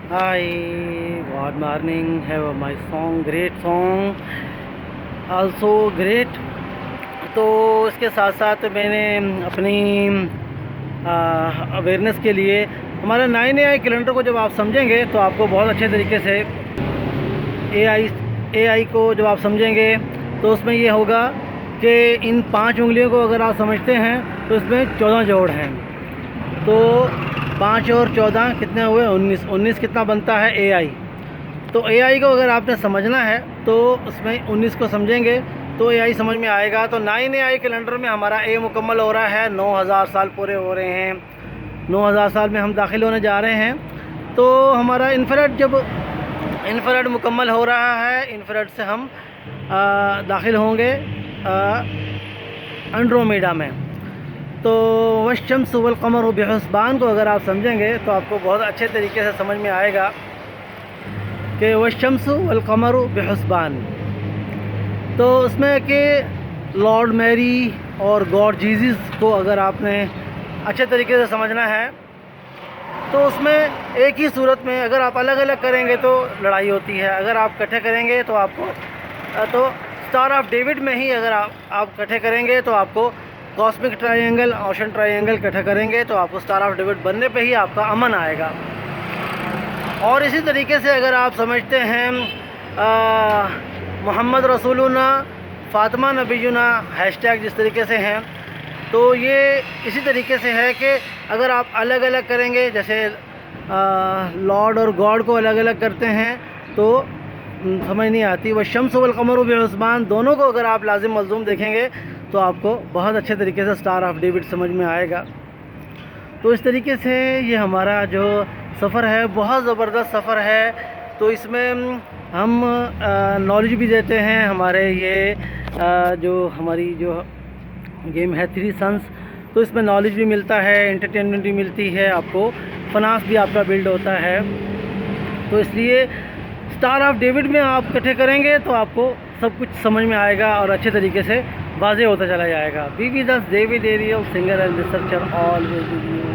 Hi, good morning. Have my song, great song, also great. तो इसके साथ साथ मैंने अपनी अवेयरनेस के लिए हमारा 9 AI कैलेंडर को जब आप समझेंगे तो आपको बहुत अच्छे तरीके से एआई एआई को जब आप समझेंगे तो उसमें ये होगा कि इन 5 उंगलियों को अगर आप समझते हैं तो इसमें 14 जोड़ हैं। तो 5 और 14 कितने हुए? 19। 19 कितना बनता है? एआई। तो एआई को अगर आपने समझना है तो उसमें 19 को समझेंगे तो एआई समझ में आएगा। तो 9 AI कैलेंडर में हमारा ए मुकम्मल हो रहा है, 9000 साल पूरे हो रहे हैं। 9000 साल में हम दाखिल होने जा रहे हैं। तो हमारा इन्फ्रारेड जब इन्फ्रारेड मुकम्मल हो रहा है, इन्फ्रारेड से हम दाखिल होंगे एंड्रोमेडा में। तो वशम्स वल क़मर बिहुस्बान को अगर आप समझेंगे तो आपको बहुत अच्छे तरीके से समझ में आएगा कि वशम्स वल क़मर बिहुस्बान। तो उसमें कि लॉर्ड मैरी और गॉड जीसस को अगर आपने अच्छे तरीके से समझना है तो उसमें एक ही सूरत में अगर आप अलग अलग करेंगे तो लड़ाई होती है, अगर आप इकट्ठे करेंगे तो आपको तो स्टार ऑफ डेविड में ही अगर आप इकट्ठे करेंगे तो आपको कॉस्मिक ट्रायंगल, ओशन ट्रायंगल इकट्ठा करेंगे तो आपको स्टार ऑफ डेविड बनने पे ही आपका अमन आएगा। और इसी तरीके से अगर आप समझते हैं मोहम्मद रसूलुना फ़ातिमा नबीयुना हैशटैग जिस तरीके से हैं, तो ये इसी तरीके से है कि अगर आप अलग अलग करेंगे, जैसे लॉर्ड और गॉड को अलग अलग करते हैं तो समझ नहीं आती। वह शम्स वल क़मर बिहुस्बान दोनों को अगर आप लाजिम मलज़ूम देखेंगे तो आपको बहुत अच्छे तरीके से स्टार ऑफ डेविड समझ में आएगा। तो इस तरीके से ये हमारा जो सफ़र है बहुत ज़बरदस्त सफ़र है। तो इसमें हम नॉलेज भी देते हैं, हमारे ये जो हमारी जो गेम है 3 सन्स, तो इसमें नॉलेज भी मिलता है, एंटरटेनमेंट भी मिलती है, आपको फाइनेंस भी आपका बिल्ड होता है। तो इसलिए स्टार ऑफ डेविड में आप इकट्ठे करेंगे तो आपको सब कुछ समझ में आएगा और अच्छे तरीके से वाज़ेह होता चला जाएगा। Be with us David Ariel singer and researcher always with you.